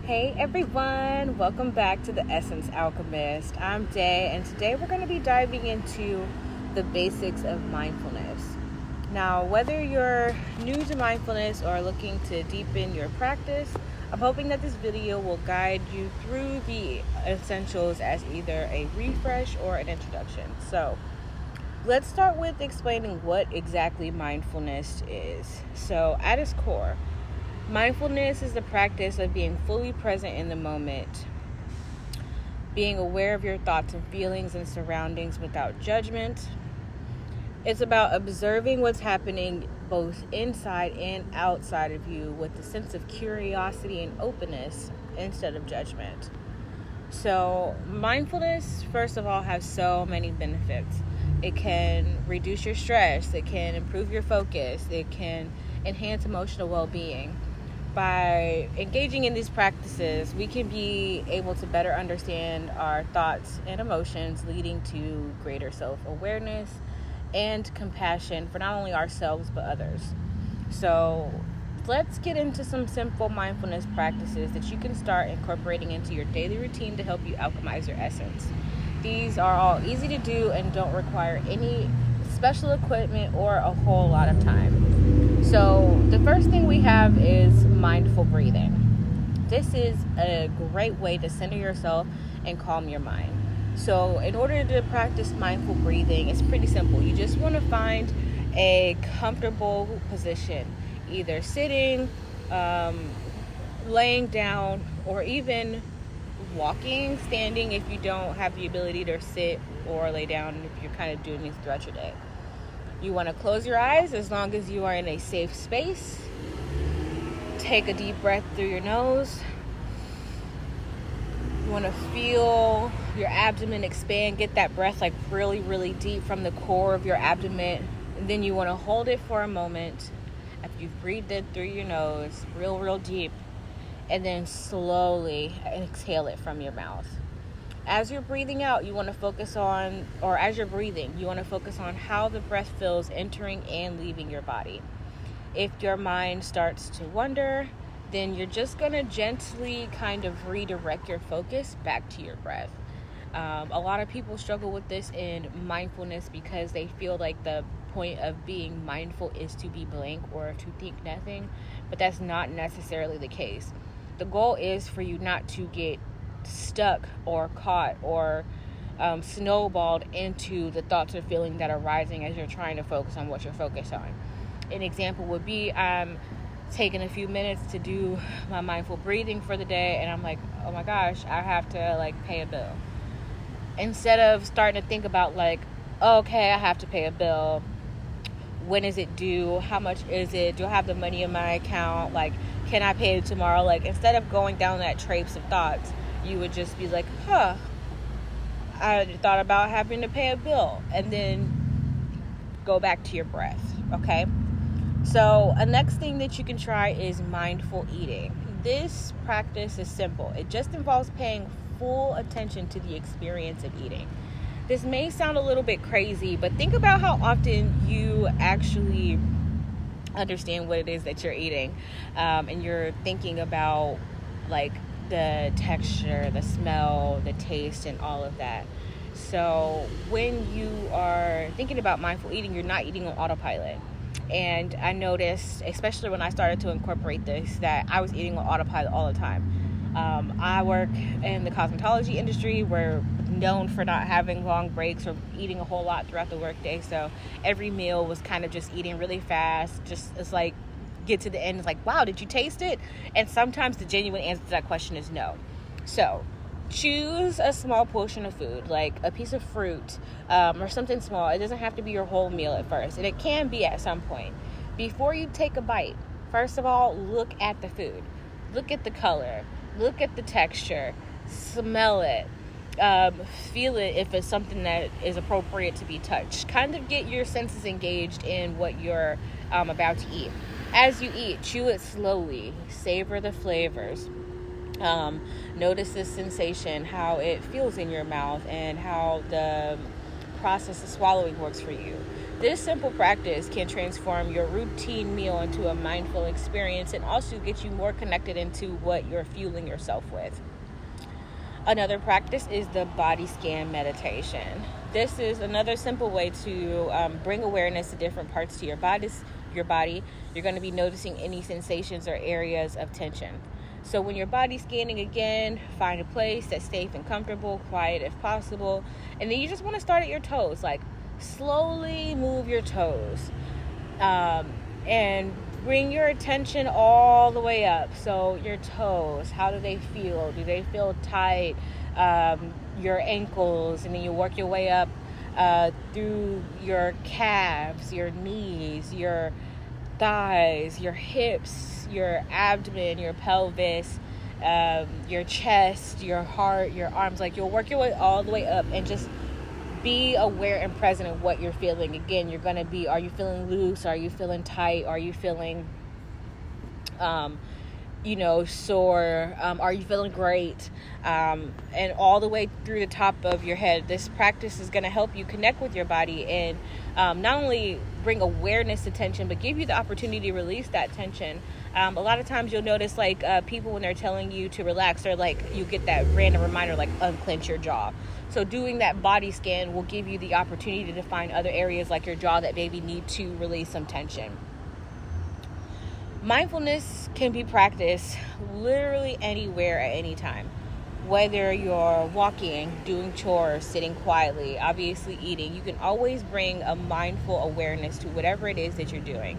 Hey everyone, welcome back to the Essence Alchemist. I'm Day, and today we're going to be diving into the basics of mindfulness. Now, whether you're new to mindfulness or looking to deepen your practice, I'm hoping that this video will guide you through the essentials as either a refresh or an introduction. So, let's start with explaining what exactly mindfulness is. So, at its core, mindfulness is the practice of being fully present in the moment, being aware of your thoughts and feelings and surroundings without judgment. It's about observing what's happening both inside and outside of you with a sense of curiosity and openness instead of judgment. So, mindfulness, first of all, has so many benefits. It can reduce your stress, it can improve your focus, it can enhance emotional well-being. By engaging in these practices, we can be able to better understand our thoughts and emotions, leading to greater self-awareness and compassion for not only ourselves but others. So let's get into some simple mindfulness practices that you can start incorporating into your daily routine to help you alchemize your essence. These are all easy to do and don't require any special equipment or a whole lot of time. So the first thing we have is mindful breathing. This is a great way to center yourself and calm your mind. So in order to practice mindful breathing, it's pretty simple. You just want to find a comfortable position, either sitting, laying down, or even walking, standing if you don't have the ability to sit or lay down if you're kind of doing this throughout your day. You want to close your eyes as long as you are in a safe space. Take a deep breath through your nose. You want to feel your abdomen expand. Get that breath like really, really deep from the core of your abdomen. And then you want to hold it for a moment after you've breathed in through your nose, real, real deep. And then slowly exhale it from your mouth. As you're breathing out, you want to focus on, or as you're breathing, you want to focus on how the breath feels entering and leaving your body. If your mind starts to wander, then you're just going to gently kind of redirect your focus back to your breath. A lot of people struggle with this in mindfulness because they feel like the point of being mindful is to be blank or to think nothing, but that's not necessarily the case. The goal is for you not to get stuck or caught or snowballed into the thoughts or feelings that are rising as you're trying to focus on what you're focused on. An example would be I'm taking a few minutes to do my mindful breathing for the day, and I'm like, oh my gosh, I have to pay a bill. Instead of starting to think about okay, I have to pay a bill. When is it due? How much is it? Do I have the money in my account? Can I pay it tomorrow? Instead of going down that traipse of thoughts, you would just be like, I thought about having to pay a bill, and then go back to your breath, okay? So a next thing that you can try is mindful eating. This practice is simple. It just involves paying full attention to the experience of eating. This may sound a little bit crazy, but think about how often you actually understand what it is that you're eating, and you're thinking about the texture, the smell, the taste, and all of that. So when you are thinking about mindful eating, you're not eating on autopilot. And I noticed, especially when I started to incorporate this, that I was eating on autopilot all the time. I work in the cosmetology industry. We're known for not having long breaks or eating a whole lot throughout the workday. So every meal was kind of just eating really fast. It's get to the end, it's wow, did you taste it? And sometimes the genuine answer to that question is no. So choose a small portion of food, like a piece of fruit, or something small. It doesn't have to be your whole meal at first, and it can be at some point. Before you take a bite, first of all, look at the food. Look at the color. Look at the texture. Smell it. Feel it if it's something that is appropriate to be touched. Kind of get your senses engaged in what you're about to eat. As you eat, chew it slowly. Savor the flavors. Notice the sensation, how it feels in your mouth, and how the process of swallowing works for you. This simple practice can transform your routine meal into a mindful experience and also get you more connected into what you're fueling yourself with. Another practice is the body scan meditation. This is another simple way to bring awareness to different parts to your body. You're going to be noticing any sensations or areas of tension. So when you're body scanning again, find a place that's safe and comfortable, quiet if possible. And then you just want to start at your toes. Like, slowly move your toes. And bring your attention all the way up. So your toes, how do they feel? Do they feel tight? Your ankles, and then you work your way up through your calves, your knees, your thighs, your hips, your abdomen, your pelvis, your chest, your heart, your arms. Like, you'll work your way all the way up and just be aware and present of what you're feeling. Again, you're going to be, are you feeling loose? Are you feeling tight? Are you feeling sore? Are you feeling great? And all the way through the top of your head. This practice is going to help you connect with your body and not only bring awareness to tension, but give you the opportunity to release that tension. A lot of times you'll notice, like, people, when they're telling you to relax, they're like, you get that random reminder, like, unclench your jaw. So doing that body scan will give you the opportunity to find other areas like your jaw that maybe need to release some tension. Mindfulness can be practiced literally anywhere at any time. Whether you're walking, doing chores, sitting quietly, obviously eating, you can always bring a mindful awareness to whatever it is that you're doing.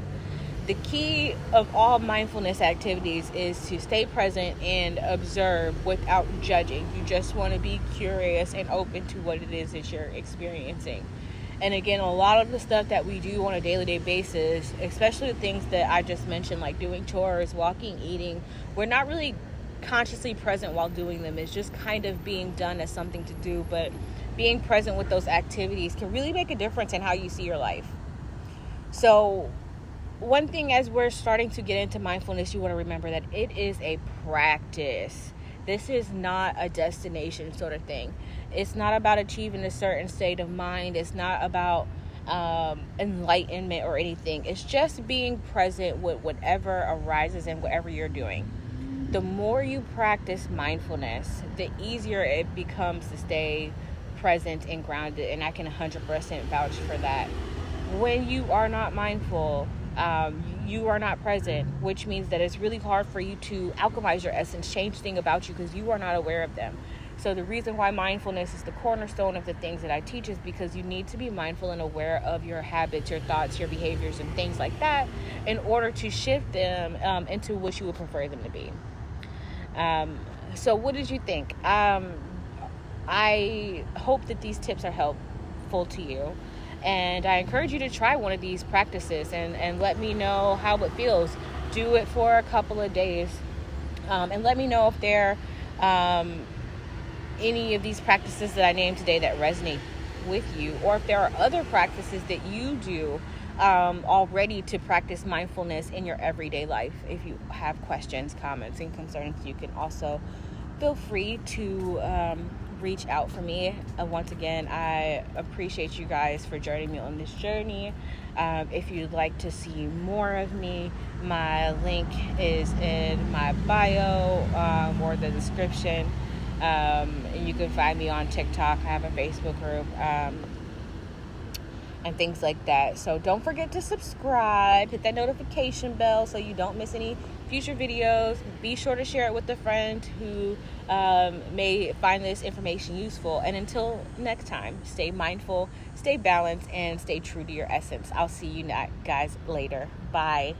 The key of all mindfulness activities is to stay present and observe without judging. You just want to be curious and open to what it is that you're experiencing. And again, a lot of the stuff that we do on a daily basis, especially the things that I just mentioned, like doing chores, walking, eating, we're not really consciously present while doing them. It's just kind of being done as something to do. But being present with those activities can really make a difference in how you see your life. So one thing, as we're starting to get into mindfulness, you want to remember that it is a practice. This is not a destination sort of thing. It's not about achieving a certain state of mind. It's not about enlightenment or anything. It's just being present with whatever arises and whatever you're doing. The more you practice mindfulness, the easier it becomes to stay present and grounded. And I can 100% vouch for that. When you are not mindful, you are not present, which means that it's really hard for you to alchemize your essence, change things about you, because you are not aware of them. So the reason why mindfulness is the cornerstone of the things that I teach is because you need to be mindful and aware of your habits, your thoughts, your behaviors, and things like that in order to shift them into what you would prefer them to be. So what did you think? I hope that these tips are helpful to you. And I encourage you to try one of these practices and let me know how it feels. Do it for a couple of days. And let me know if there are any of these practices that I named today that resonate with you, or if there are other practices that you do already to practice mindfulness in your everyday life. If you have questions, comments, and concerns, you can also feel free to reach out for me. Once again, I appreciate you guys for joining me on this journey. If you'd like to see more of me, my link is in my bio or the description. And you can find me on TikTok. I have a Facebook group and things like that. So don't forget to subscribe, hit that notification bell so you don't miss any future videos. Be sure to share it with a friend who may find this information useful. And until next time, stay mindful, stay balanced, and stay true to your essence. I'll see you guys later. Bye.